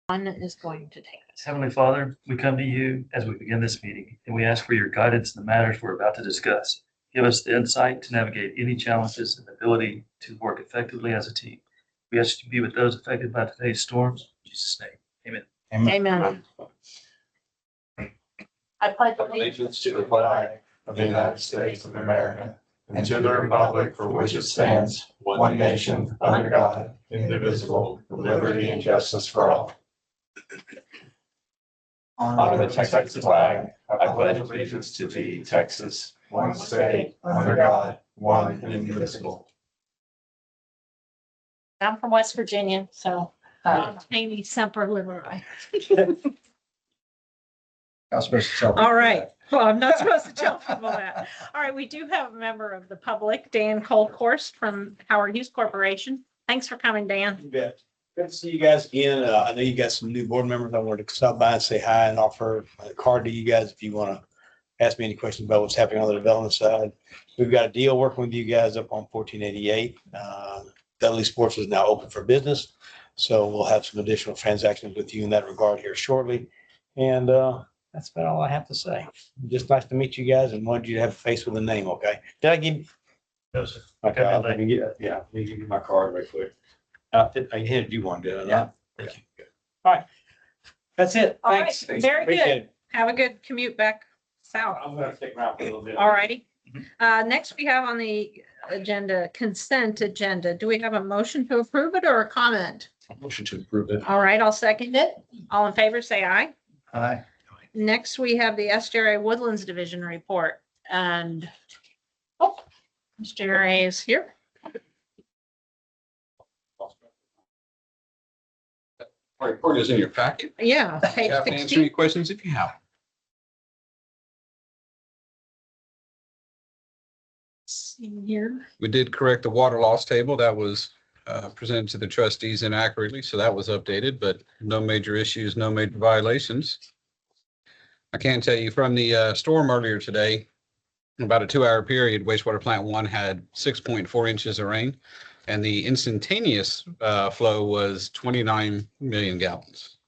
One is going to take us. Heavenly Father, we come to you as we begin this meeting, and we ask for your guidance in the matters we're about to discuss. Give us the insight to navigate any challenges and the ability to work effectively as a team. We ask you to be with those affected by today's storms. In Jesus' name, amen. Amen. I pledge Allegiance to the flag of the United States of America and to the republic for which it stands, one nation, under God, indivisible, with liberty and justice for all. Under the Texas flag, I pledge allegiance to thee, Texas, one state, under God, one and indivisible. I'm from West Virginia, so Amy Semper Liberi. All right. Well, I'm not supposed to tell people that. All right. We do have a member of the public, Dan Colkhorst from Howard Hughes Corporation. Thanks for coming, Dan. You bet. Good to see you guys again. I know you got some new board members. I wanted to stop by and say hi and offer a card to you guys if you want to ask me any questions about what's happening on the development side. We've got a deal working with you guys up on 1488. Dudley Sports is now open for business, so we'll have some additional transactions with you in that regard here shortly. And that's about all I have to say. Just nice to meet you guys and wanted you to have a face with a name. Okay. Did I give you? No, sir. Okay. Let me give you my card right quick. I handed you one, did I not? Yeah. Thank you. Good. All right. That's it. All right. Thanks. Very Appreciate good. it. Have a good commute back south. I'm gonna stick around for a little bit. All righty. Next we have on the agenda, consent agenda. Do we have a motion to approve it or a comment? Motion to approve it. All right, I'll second it. All in favor, say aye. Aye. Next, we have the SJRA Woodlands Division report and SJRA is here. Our report is in your packet. Yeah, You page have to answer 16. any questions if you have. See here. We did correct the water loss table that was presented to the trustees inaccurately, so that was updated, but no major issues, no major violations. I can tell you from the storm earlier today, about a 2-hour period, wastewater plant 1 had 6.4 inches of rain, and the instantaneous flow was 29 million gallons.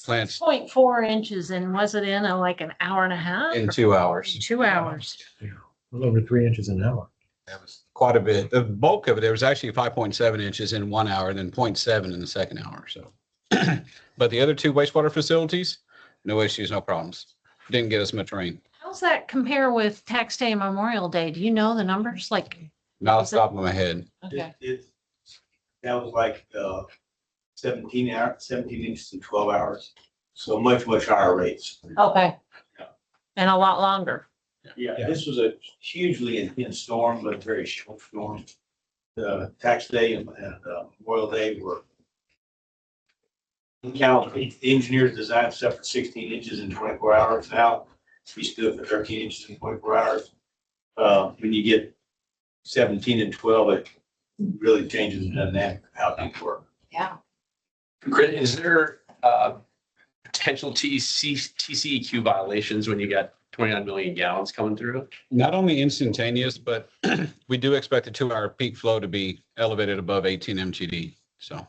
Plants 0.4 inches and was it in like an hour and a half? in 2 hours. 2 hours. A little over 3 inches an hour. That was quite a bit. The bulk of it, there was actually 5.7 inches in 1 hour, and then 0.7 in the second hour. So, but the other 2 wastewater facilities, no issues, no problems. Didn't get as much rain. How's that compare with Tax Day and Memorial Day? Do you know the numbers? Like, Not off Is the top of my head. okay, That was like 17 inches in 12 hours. So much higher rates. okay. Yeah. And a lot longer. Yeah, this was a hugely intense storm, but a very short storm. The tax day and Memorial Day were the engineers designed stuff for 16 inches in 24 hours. Now we stood for 13 inches in 24 hours. When you get 17 and 12, it really changes the dynamic of how things work. Yeah. Chris, is there potential TCEQ violations when you got 29 million gallons coming through? Not only instantaneous, but we do expect the 2-hour peak flow to be elevated above 18 MTD. So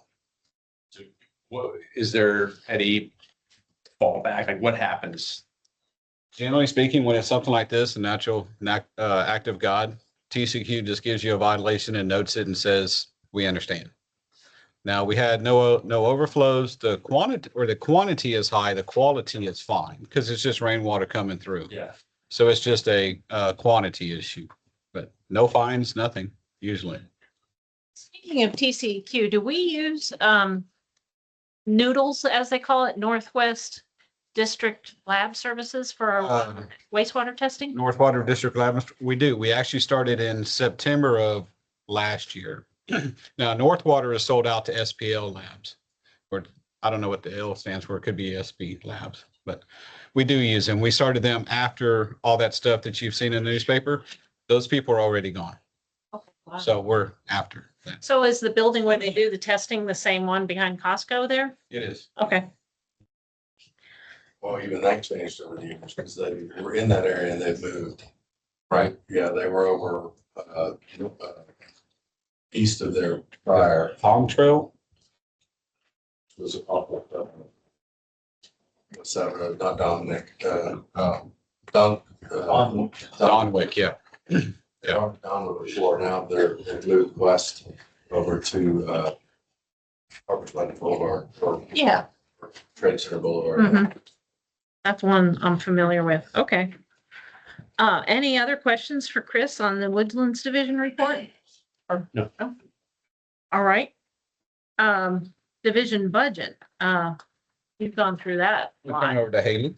What, is there any fallback? Like what happens? generally speaking, when it's something like this, a natural act of God, TCQ just gives you a violation and notes it and says, we understand. Now, we had no overflows. The quantity is high, the quality is fine because it's just rainwater coming through. Yeah. So it's just a quantity issue, but no fines, nothing usually. Speaking of TCEQ, do we use Noodles, as they call it, Northwest District Lab Services for our wastewater testing? Northwater District Lab, we do. We actually started in September of last year. Now, Northwater is sold out to SPL Labs, or I don't know what the L stands for. It could be SB Labs, but we do use them. We started them after all that stuff that you've seen in the newspaper. Those people are already gone. Okay, wow. So we're after that. So is the building where they do the testing the same one behind Costco there? It is. Okay. Well, even that changed over the years because they were in that area and they've moved. Right. Yeah, they were over east of their prior. Palm Trail. Was a pop-up. what's that road? Not Dominic, Don. Donwick, yeah. Down before now, they've moved west over to, Harper's Landing Boulevard or Yeah. Trade Center Boulevard. Mhm. That's one I'm familiar with. Okay. Any other questions for Chris on the Woodlands Division report? Or- No. All right. Division budget, you've gone through that. We turn over to Haley.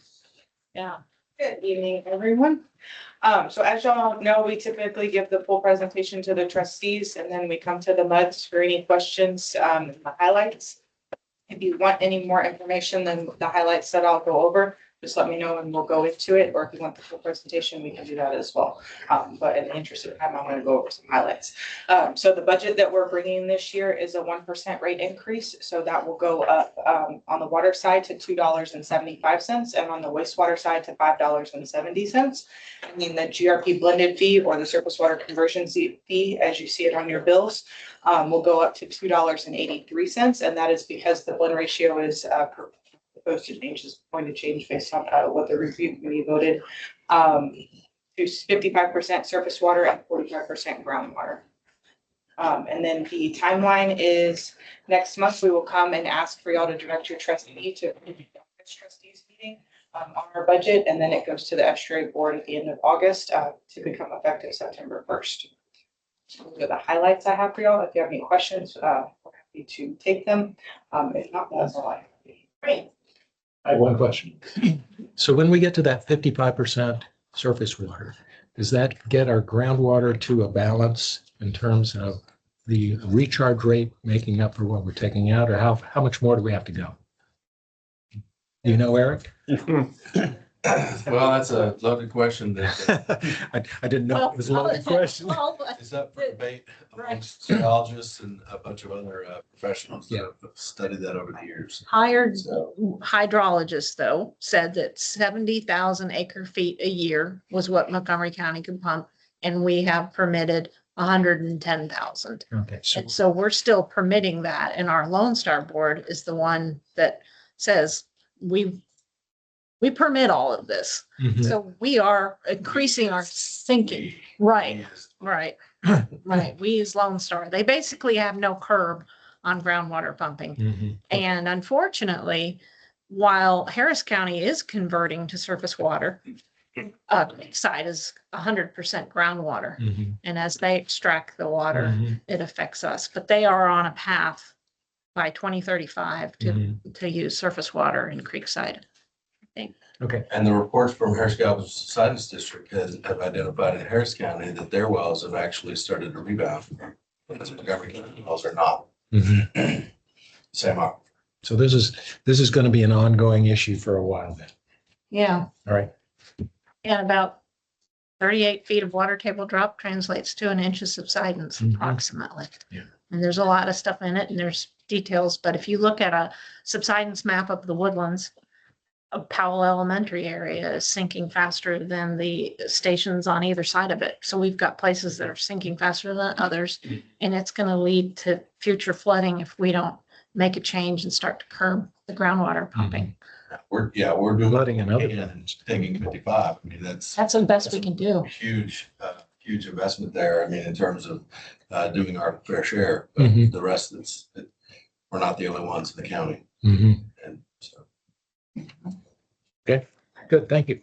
Yeah. Good evening, everyone. So as y'all know, we typically give the full presentation to the trustees and then we come to the MUDs for any questions, and the highlights. If you want any more information than the highlights that I'll go over, just let me know and we'll go into it. Or if you want the full presentation, we can do that as well. But in the interest of time, I'm going to go over some highlights. So the budget that we're bringing this year is a 1% rate increase. So that will go up on the water side to $2.75 and on the wastewater side to $5.70. And then the GRP blended fee or the surface water conversion fee, as you see it on your bills, will go up to $2.83. And that is because the blend ratio is proposed to change, is going to change based on what the review committee voted, to 55% surface water and 45% groundwater. And then the timeline is next month, we will come and ask for y'all to direct your trustee to trustees meeting on our budget. And then it goes to the estuary board at the end of August to become effective September 1st. So those are the highlights I have for y'all. If you have any questions, we're happy to take them. If not, that's all I have. Great. I have one question. So when we get to that 55% surface water, does that get our groundwater to a balance in terms of the recharge rate making up for what we're taking out, or how much more do we have to go? Do you know, Eric? Well, that's a loaded question that I didn't know it was a loaded question. is up for debate amongst geologists and a bunch of other professionals that have studied that over the years. Hired So, hydrologist though said that 70,000 acre feet a year was what Montgomery County could pump. And we have permitted 110,000. Okay, so And so we're still permitting that. And our Lone Star board is the one that says we permit all of this. Mhm. So we are increasing our sinking. Right, right, right. We use Lone Star. They basically have no curb on groundwater pumping. Mhm. And unfortunately, while Harris County is converting to surface water, side is 100% groundwater. Mhm. And as they extract the water, Mhm. it affects us. But they are on a path by 2035 to use surface water in Creekside. Okay, and the reports from Harris County Science District have identified in Harris County that their wells have actually started to rebound. Whereas Montgomery County wells are not. Mhm. Same up. So this is going to be an ongoing issue for a while then. Yeah. All right. And about 38 feet of water table drop translates to an inch of subsidence Mhm. approximately. Yeah. And there's a lot of stuff in it and there's details, but if you look at a subsidence map of the Woodlands, Powell Elementary area is sinking faster than the stations on either side of it. So we've got places that are sinking faster than others. And it's going to lead to future flooding if we don't make a change and start to curb the groundwater pumping. We're doing. Flooding in other and taking 55. I mean, that's That's the best we can do. huge, huge investment there. I mean, in terms of doing our fair share, but Mhm. the rest we're not the only ones in the county. Mhm. And so. Good, thank you.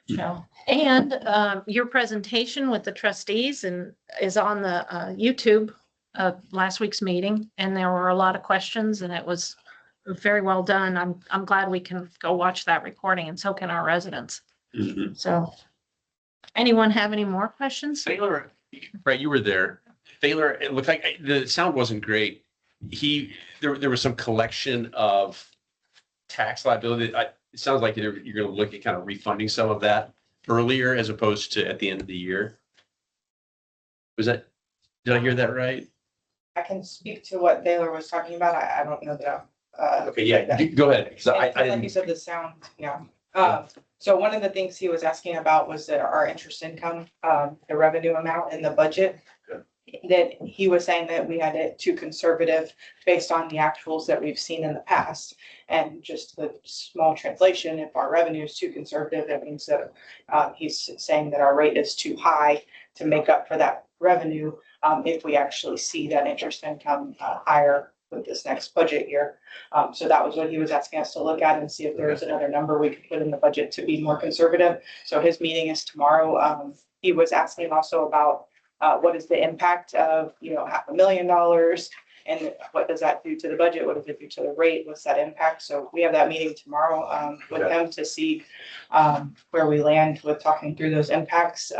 So, and your presentation with the trustees and is on the YouTube of last week's meeting. And there were a lot of questions and it was very well done. I'm glad we can go watch that recording and so can our residents. So anyone have any more questions? Thaler, right, you were there. Thaler, it looked like the sound wasn't great. There was some collection of tax liability. It sounds like you're going to look at kind of refunding some of that earlier as opposed to at the end of the year. Did I hear that right? I can speak to what Taylor was talking about. I don't know that. Okay, yeah, go ahead. Because I Like you didn't. said, the sound, yeah. So one of the things he was asking about was our interest income, the revenue amount in the budget. Good. that he was saying that we had it too conservative based on the actuals that we've seen in the past. And just the small translation, if our revenue is too conservative, that means that he's saying that our rate is too high to make up for that revenue. If we actually see that interest income higher with this next budget year. So that was what he was asking us to look at and see if there was another number we could put in the budget to be more conservative. So his meeting is tomorrow. He was asking also about what is the impact of, $500,000 and what does that do to the budget? What does it do to the rate? What's that impact? So we have that meeting tomorrow with him to see where we land with talking through those impacts.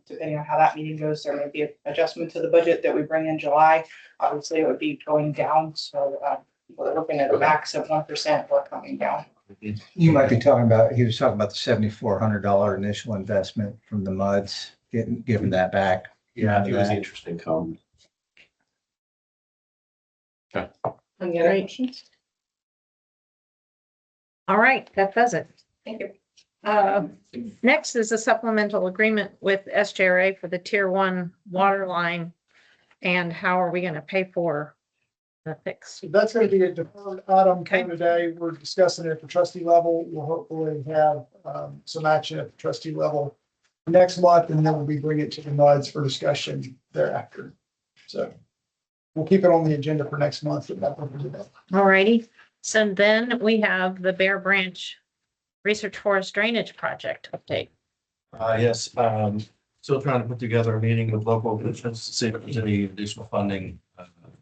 Depending on how that meeting goes, there may be an adjustment to the budget that we bring in July. Obviously, it would be going down. So we're looking at a max of 1% or coming down. You might be talking about, he was talking about the $7,400 initial investment from the MUDs, giving that back. Yeah, I think it was the interest income. Any other Great. questions? All right, that does it. Thank you. Next is a supplemental agreement with SJRA for the Tier 1 water line. And how are we going to pay for the fix? That's going to be a deferred item Okay. for today. We're discussing it at the trustee level. We'll hopefully have some action at the trustee level next month, and then we'll be bringing it to the MUDs for discussion thereafter. So we'll keep it on the agenda for next month. All righty. So then we have the Bear Branch Research Forest Drainage Project update. Yes, still trying to put together a meeting with local officials to see if there's any additional funding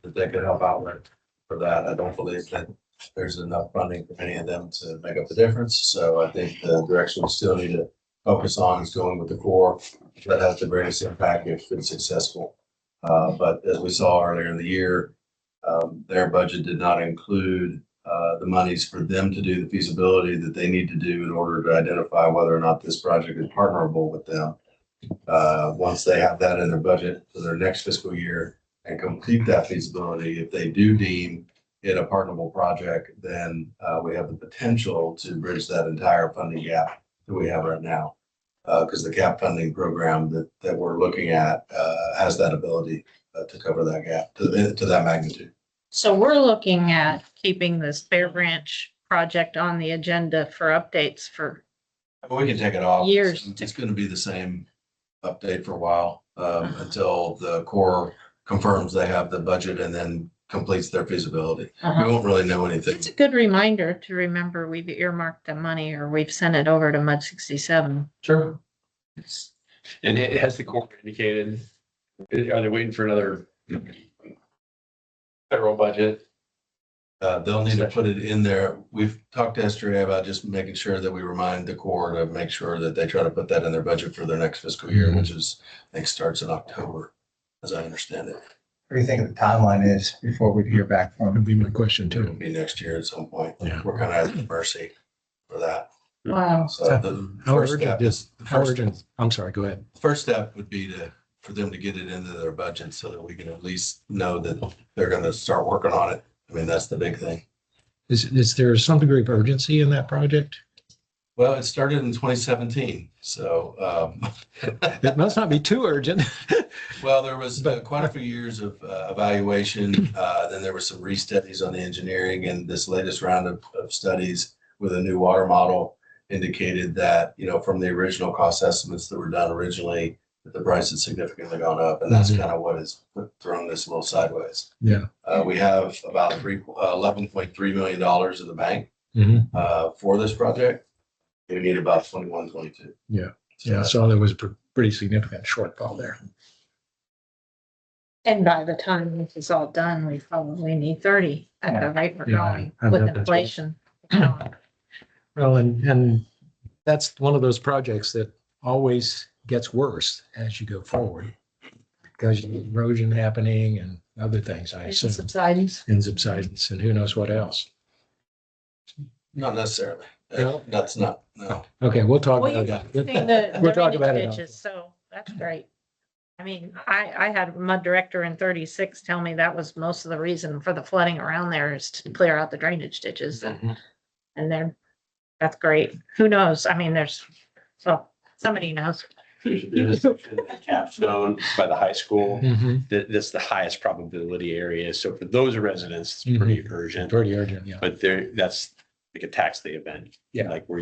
that they could help out with for that. I don't believe that there's enough funding for any of them to make up the difference. So I think the direction we still need to focus on is going with the core that has the greatest impact if it's successful. But as we saw earlier in the year, their budget did not include the monies for them to do the feasibility that they need to do in order to identify whether or not this project is partnerable with them. Once they have that in their budget for their next fiscal year and complete that feasibility, if they do deem it a partnerable project, then we have the potential to bridge that entire funding gap that we have right now. Because the CAP funding program that we're looking at has that ability to cover that gap to that magnitude. So we're looking at keeping this Bear Branch project on the agenda for updates for, We can take it off. Years. It's going to be the same update for a while until the Corps confirms they have the budget and then completes their feasibility. We won't really know anything. it's a good reminder to remember we've earmarked the money or we've sent it over to MUD 67. Sure. And it has the Corps indicated, are they waiting for another federal budget? They'll need to put it in there. We've talked to SJA about just making sure that we remind the Corps to make sure that they try to put that in their budget for their next fiscal year, which is, I think, starts in October, as I understand it. What do you think the timeline is before we hear back from That'd them? be my question It'll too. be next year at some point. Yeah. We're kind of at the mercy for that. Wow. So the How first urgent step is, how urgent, I'm sorry, go ahead. First step would be for them to get it into their budget so that we can at least know that they're going to start working on it. I mean, that's the big thing. Is there some degree of urgency in that project? Well, it started in 2017, so, It must not be too urgent. well, there was quite a few years of evaluation. Then there were some restudies on the engineering, and this latest round of studies with a new water model indicated that, from the original cost estimates that were done originally, that the price had significantly gone up, and that's Mhm. kind of what has thrown this a little sideways. Yeah. We have about $11.3 million in the bank Mhm. for this project. We need about 21, 22. Yeah. Yeah, so there was a pretty significant shortfall there. And by the time this is all done, we probably need 30 at the rate we're Yeah, going I with bet that's right. inflation. Well, and that's one of those projects that always gets worse as you go forward. Because of erosion happening and other things, I assume, Subsidence. and subsidence and who knows what else. Not necessarily. No? That's not, no. Okay, we'll talk Well, about you're that. fixing the We'll talk drainage about it. ditches, so that's great. I mean, I had a mud director in 36 tell me that was most of the reason for the flooding around there is to clear out the drainage ditches Mhm. and then that's great. Who knows? I mean, so somebody knows. There's a section in the Capstone by the high school. Mhm. That's the highest probability area. So for those residents, it's pretty urgent. Pretty urgent, yeah. But that's like a tax day event. Yeah. Like where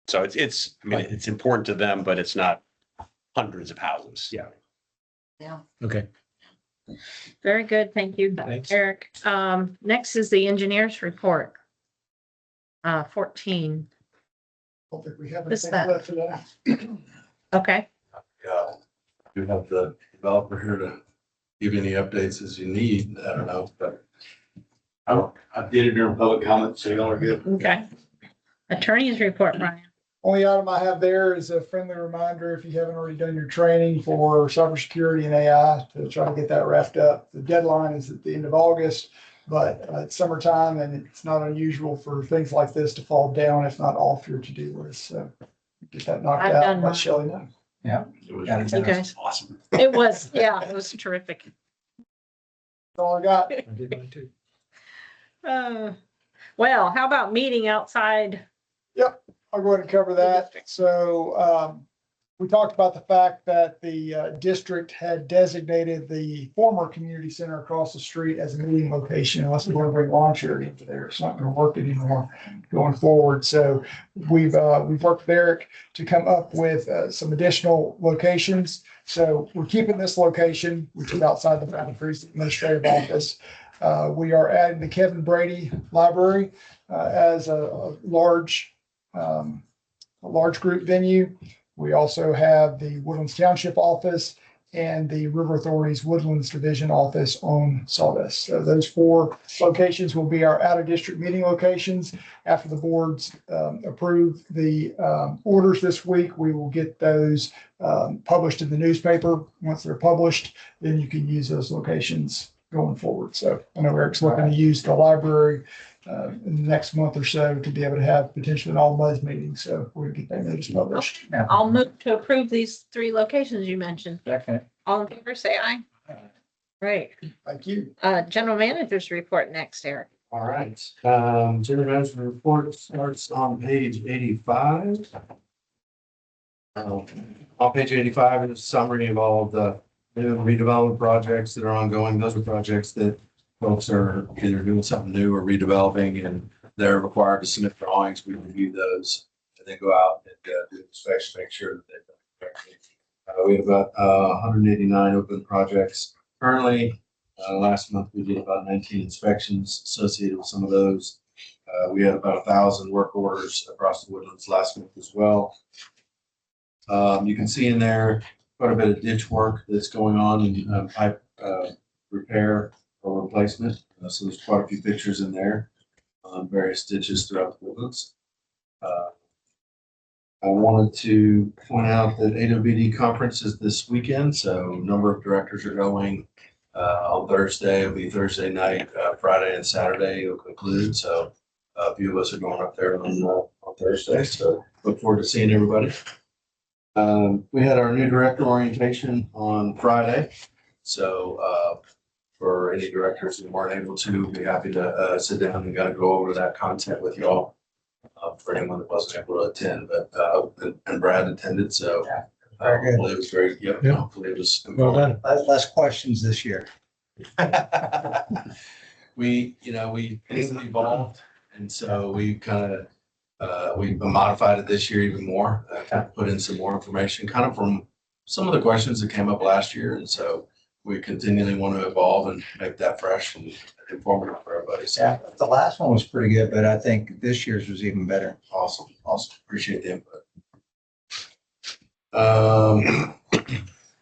so it's, I mean, it's important to them, but it's not hundreds of houses. Yeah. Okay. Very good. Thank you, Thanks. Eric. Next is the engineer's report. 14. Don't think we have What's anything that? left today. Okay. Yeah, you have the developer here to give you any updates as you need. I don't know, but I did it during public comment, so y'all are good. Okay. Attorney's report, Brian. Only item I have there is a friendly reminder, if you haven't already done your training for cybersecurity and AI, to try to get that wrapped up. The deadline is at the end of August, but it's summertime and it's not unusual for things like this to fall down, if not off your to-do list. So get that knocked I've out, done and mine. let Shelley know. it was Got it done. You guys, Awesome. it was, yeah, it was terrific. That's all I got. I did mine too. Well, how about meeting outside? I'll go ahead and cover that. So, we talked about the fact that the district had designated the former community center across the street as a meeting location, unless we're going to bring lawn chairs into there. It's not going to work anymore going forward. So we've worked with Eric to come up with some additional locations. So we're keeping this location, which is outside the Mountain Creek Administrative Office. We are adding the Kevin Brady Library as a large group venue. We also have the Woodlands Township office and the River Authority's Woodlands Division office on Sawdust. So those 4 locations will be our out-of-district meeting locations. After the boards approve the orders this week, we will get those published in the newspaper. Once they're published, then you can use those locations going forward. So I know Eric's looking to use the library in the next month or so to be able to have potentially an all MUDS meeting. So we're gonna get that notice published. I'll move to approve these 3 locations you mentioned. Second. All in favor, say aye. Right. Thank you. General manager's report next, Eric. all right. General management report starts on page 85. On page 85 is a summary of all of the new redevelopment projects that are ongoing. Those are projects that folks are either doing something new or redeveloping, and they're required to submit drawings. We review those and then go out and do an inspection, make sure that they've done it correctly. We have about 189 open projects currently. Last month, we did about 19 inspections associated with some of those. We had about 1,000 work orders across the Woodlands last month as well. You can see in there quite a bit of ditch work that's going on in pipe repair or replacement. So there's quite a few pictures in there on various ditches throughout the Woodlands. I wanted to point out that AWD conference is this weekend, so a number of directors are going on Thursday. It'll be Thursday night, Friday and Saturday will conclude. So a few of us are going up there on Thursday. So look forward to seeing everybody. We had our new director orientation on Friday. So for any directors who weren't able to, be happy to sit down and kind of go over that content with you all. For anyone that wasn't able to attend, but and Brad attended, so Very good. hopefully it was very, yep, Yeah. hopefully it was. Well done. Less questions this year. We evolved, and so we kind of we modified it this year even more, put in some more information, kind of from some of the questions that came up last year, and so we continually want to evolve and make that fresh and informative for everybody. So Yeah, the last one was pretty good, but I think this year's was even better. awesome. Appreciate the input.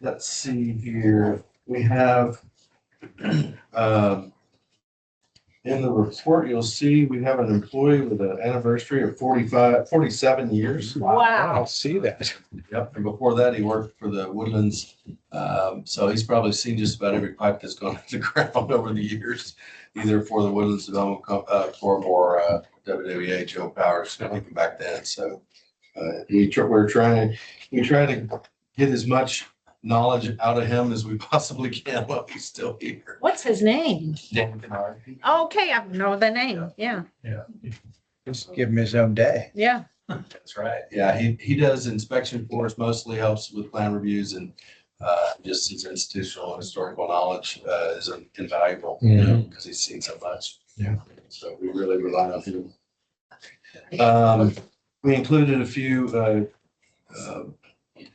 Let's see here. We have in the report, you'll see we have an employee with an anniversary of 47 years. Wow. I'll see that. Yep, and before that, he worked for the Woodlands. So he's probably seen just about every pipe that's gone into the ground over the years, either for the Woodlands Development Corp or WWA, Joe Powers, even back then. So we try to get as much knowledge out of him as we possibly can while he's still here. What's his name? Dan Kennard. Okay, I know the name. Yeah, Just give him his own day. yeah. That's right. Yeah, he does inspection for us, mostly helps with plan reviews and just his institutional and historical knowledge is invaluable, you know, because he's seen so much. Yeah. So we really rely on him. We included a few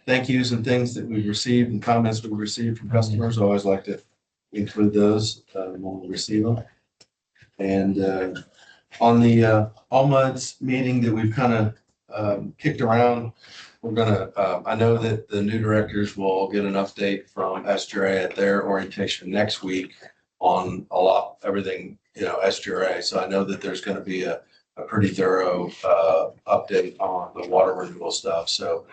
thank yous and things that we've received and comments we've received from customers. I always like to include those when we receive them. And on the All Muds meeting that we've kind of kicked around, we're gonna, I know that the new directors will get an update from SGRA at their orientation next week on everything, you know, SGRA. So I know that there's gonna be a pretty thorough update on the water renewal stuff. So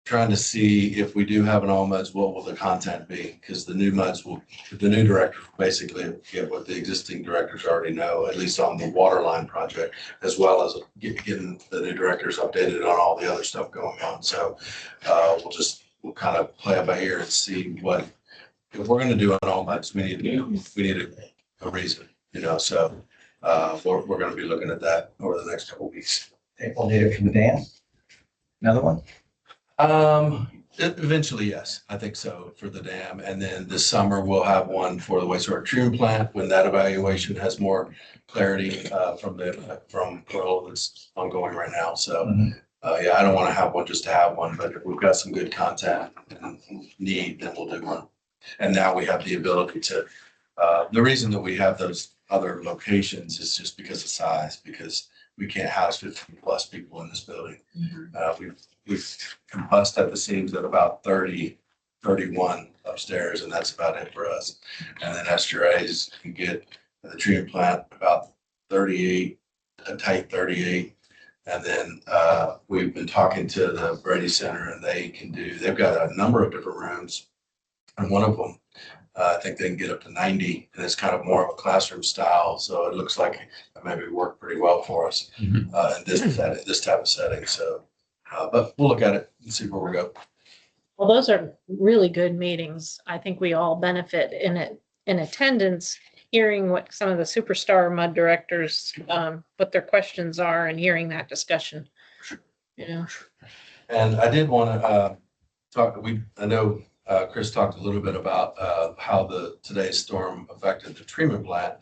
trying to see if we do have an all muds, what will the content be? Because the new directors will basically get what the existing directors already know, at least on the water line project, as well as getting the new directors updated on all the other stuff going on. So we'll kind of play it by ear and see what, if we're going to do an all muds, we need a reason, you know, so we're going to be looking at that over the next couple of weeks. We'll need it from the dam. Another one? Eventually, yes, I think so for the dam. And then this summer we'll have one for the wastewater treatment plant when that evaluation has more clarity from Pearl that's ongoing right now. So yeah, I don't want to have one just to have one, but if we've got some good content and need, then we'll do one. And now we have the ability to, the reason that we have those other locations is just because of size, because we can't house 15 plus people in this building. We've combust at the seams at about 30, 31 upstairs, and that's about it for us. And then SGRAs can get the treatment plant about 38, a tight 38. And then we've been talking to the Brady Center, and they've got a number of different rooms. And one of them, I think they can get up to 90, and it's kind of more of a classroom style. So it looks like it maybe worked pretty well for us in this type of setting. So, but we'll look at it and see where we go. Well, those are really good meetings. I think we all benefit in attendance, hearing what some of the superstar mud directors, what their questions are and hearing that discussion. You know. And I did want to talk, I know Chris talked a little bit about how today's storm affected the treatment plant.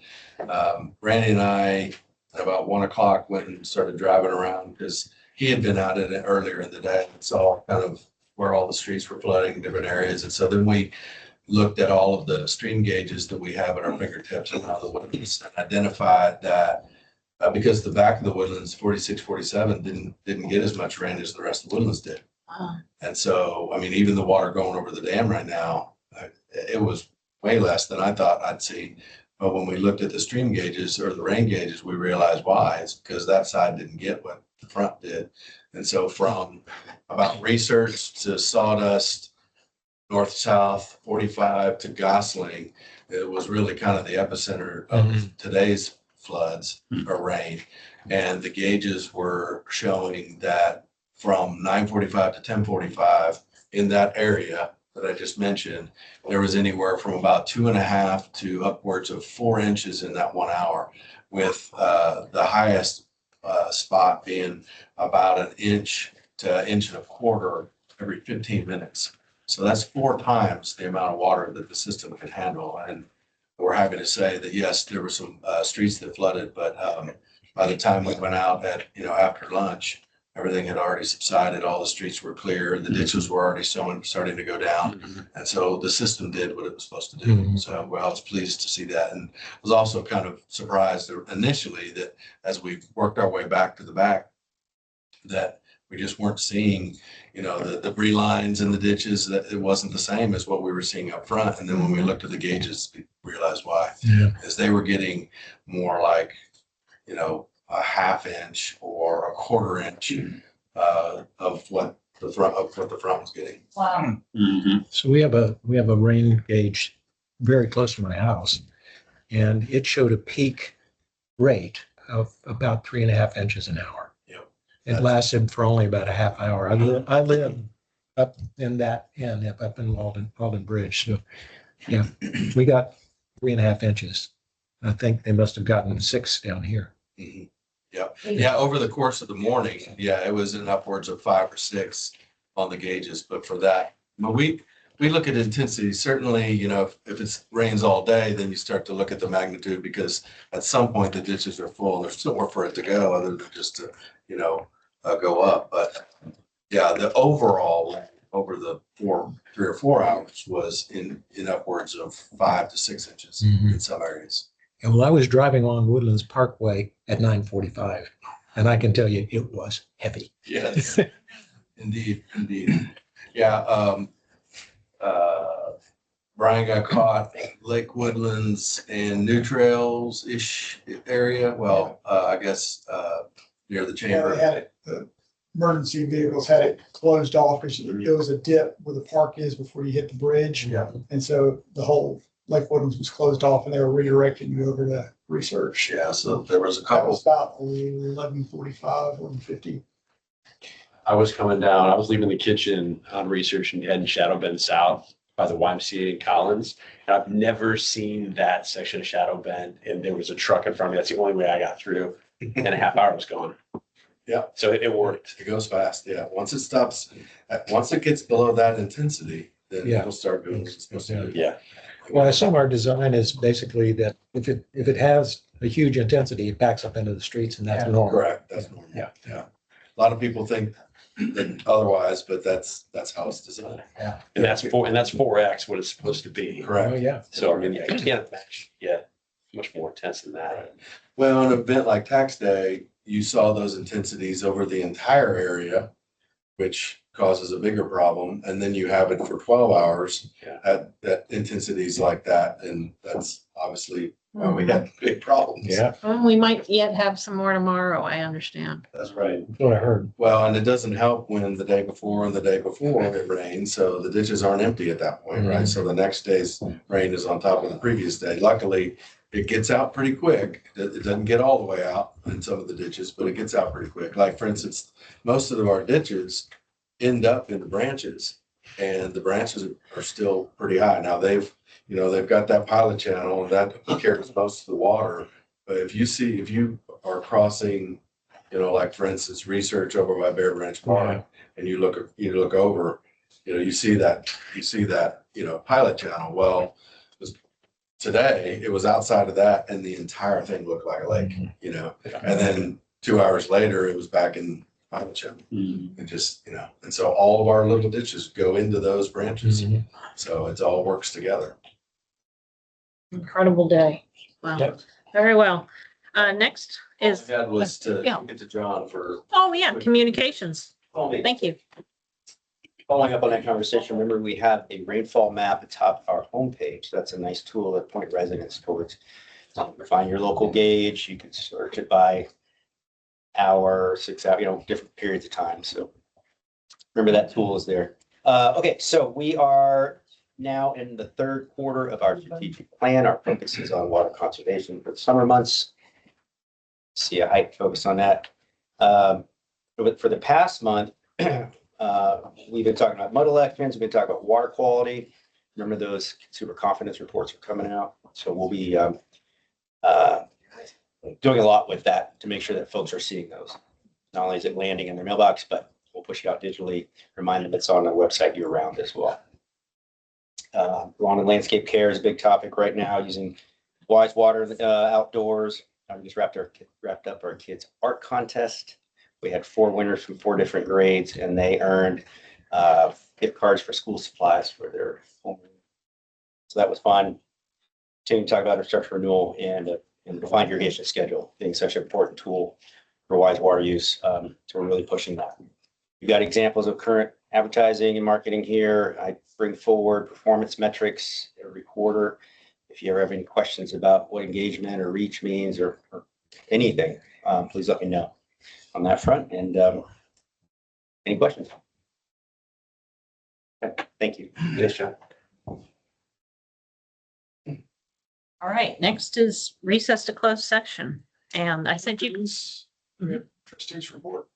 Randy and I at about 1 o'clock went and started driving around because he had been out in it earlier in the day and saw kind of where all the streets were flooding in different areas. And so then we looked at all of the stream gauges that we have at our fingertips and how the woodlands, and identified that because the back of the woodlands, 46, 47, didn't get as much rain as the rest of the woodlands did. And so, I mean, even the water going over the dam right now, it was way less than I thought I'd see. But when we looked at the stream gauges or the rain gauges, we realized why. It's because that side didn't get what the front did. And so from about Research to Sawdust, north-south, 45 to Gosling, it was really kind of the epicenter of today's floods or rain. And the gauges were showing that from 9:45 to 10:45 in that area that I just mentioned, there was anywhere from about 2.5 to upwards of 4 inches in that 1 hour, with the highest spot being about 1 inch to 1.25 inches every 15 minutes. So that's 4 times the amount of water that the system could handle. And we're happy to say that, yes, there were some streets that flooded, but by the time we went out after lunch, everything had already subsided. All the streets were clear. The ditches were already starting to go down. And so the system did what it was supposed to do. So I was pleased to see that, and was also kind of surprised initially that as we worked our way back to the back, that we just weren't seeing, the debris lines in the ditches, that it wasn't the same as what we were seeing up front. And then when we looked at the gauges, we realized why. As they were getting more like, a 1/2 inch or a 1/4 inch of what the front was getting. Wow. So we have a rain gauge very close to my house, and it showed a peak rate of about 3.5 inches an hour. Yep. It lasted for only about a half hour. I live up in that end, up in Walden Bridge. So yeah, we got 3.5 inches. I think they must have gotten 6 down here. Yeah, over the course of the morning, yeah, it was in upwards of 5 or 6 on the gauges, but for that, but we look at intensity, certainly, if it rains all day, then you start to look at the magnitude because at some point the ditches are full and there's nowhere for it to go other than just to, go up. But yeah, the overall over the 3 or 4 hours was in upwards of 5 to 6 inches in some areas. And well, I was driving on Woodlands Parkway at 9:45, and I can tell you it was heavy. Yes, indeed. Yeah, Brian got caught Lake Woodlands and New Trails-ish area. Well, I guess, near the Yeah, chamber. they had it, the emergency vehicles had it closed off because there was a dip where the park is before you hit the bridge. Yeah. And so the whole Lake Woodlands was closed off and they were redirecting you over to research. Yeah, so there was a That was couple. about 11:45, 11:50. I was coming down, I was leaving the kitchen on research and heading Shadow Bend South by the YMCA in Collins. And I've never seen that section of Shadow Bend, and there was a truck in front of me. That's the only way I got through. And a half hour was gone. Yeah. So it worked. It goes fast, yeah. Once it stops, once it gets below that intensity, then Yeah. it'll start doing what it's supposed to do. Yeah. Well, I assume our design is basically that if it has a huge intensity, it backs up into the streets and that's normal. Correct, that's normal. Yeah. A lot of people think that otherwise, but that's how it's designed. And that's 4X what it's supposed to be. Oh, Correct. yeah. So I mean, yeah, you can't imagine, yeah, much more intense than that. Well, on an event like tax day, you saw those intensities over the entire area, which causes a bigger problem. And then you have it for 12 hours Yeah. at intensities like that. And that's obviously why we had big problems. Yeah, Well, we might yet have some more tomorrow, I understand. That's right. that's what I heard. Well, and it doesn't help when the day before and the day before it rains, so the ditches aren't empty at that point, right? So the next day's rain is on top of the previous day. Luckily, it gets out pretty quick. It doesn't get all the way out in some of the ditches, but it gets out pretty quick. Like, for instance, most of our ditches end up in the branches, and the branches are still pretty high. Now, they've got that pilot channel, and that carries most of the water. But if you are crossing, like for instance, research over by Bear Branch Park, and you look over, you see that pilot channel. Well, today it was outside of that, and the entire thing looked like a lake, and then 2 hours later it was back in pilot channel. And just, and so all of our little ditches go into those branches. So it all works together. Incredible day. Wow, Yep. very well. Next is, That was to Yeah. get to John for. oh yeah, communications. Thank you. Following up on that conversation, remember we have a rainfall map atop our homepage. That's a nice tool that point residents towards. Find your local gauge. You can search it by hour, 6 hour, different periods of time. So remember that tool is there. Okay, so we are now in the third quarter of our strategic plan. Our focus is on water conservation for the summer months. See a height focus on that. For the past month, we've been talking about mud elections, we've been talking about water quality. Remember those consumer confidence reports are coming out. So we'll be doing a lot with that to make sure that folks are seeing those. Not only is it landing in their mailbox, but we'll push it out digitally, remind them it's on our website year round as well. Lawn and landscape care is a big topic right now, using Wise Water outdoors. We just wrapped up our kids' art contest. We had 4 winners from 4 different grades, and they earned gift cards for school supplies for their home. So that was fun. Continuing to talk about infrastructure renewal and defined irrigation schedule being such an important tool for Wise Water use. So we're really pushing that. We've got examples of current advertising and marketing here. I bring forward performance metrics every quarter. If you ever have any questions about what engagement or reach means or anything, please let me know on that front. And any questions? Okay, thank you. Yes, John. All right, next is recess to close section. And I sent you, Trustees report.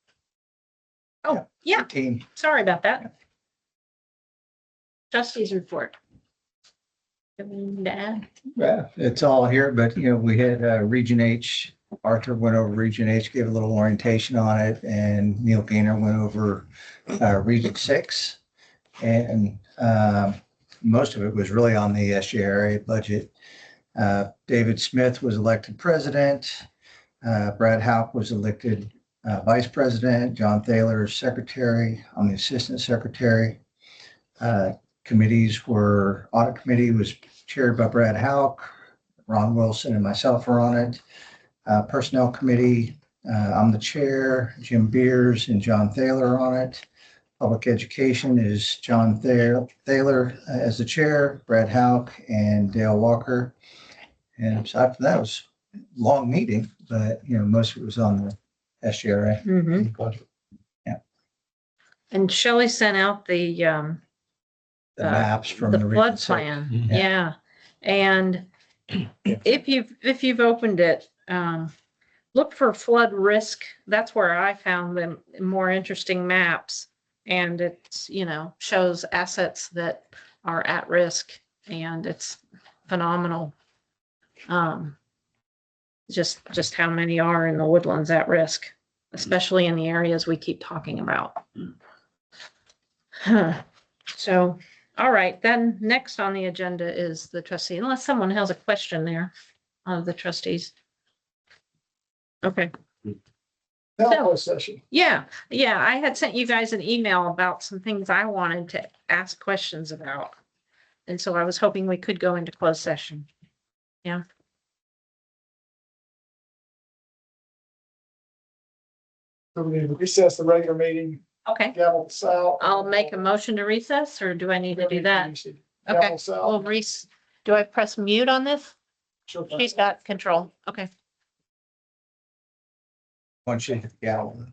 oh, yeah, Team. sorry about that. Trustees report. Anything to add? Yeah, it's all here, but we had Region H Arthur went over Region H, gave a little orientation on it, and Neil Gaynor went over Region 6. And most of it was really on the SJRA budget. David Smith was elected president. Brad Houck was elected vice president. John Thaler secretary. I'm the assistant secretary. Committees were, audit committee was chaired by Brad Houck. Ron Wilson and myself are on it. Personnel committee, I'm the chair. Jim Beers and John Thaler are on it. Public education is John Thaler as the chair, Brad Houck and Dale Walker. And aside from that, it was a long meeting, but most of it was on the SGRA. Mhm. And Shelley sent out the The maps from the the flood Region 6. plan. Mhm. Yeah. And if you've opened it, look for flood risk. That's where I found the more interesting maps. And it's, shows assets that are at risk, and it's phenomenal. Just how many are in the woodlands at risk, especially in the areas we keep talking about. So, all right, then next on the agenda is the trustee, unless someone has a question there of the trustees. Okay. Now, So- closed session. Yeah, I had sent you guys an email about some things I wanted to ask questions about. And so I was hoping we could go into closed session. So we need to recess the regular meeting, Okay, gavel us out. I'll make a motion to recess, or do I need to do that? Okay, Gavel us out. well, do I press mute on this? Sure. She's got control. Okay. Once you hit the gavel.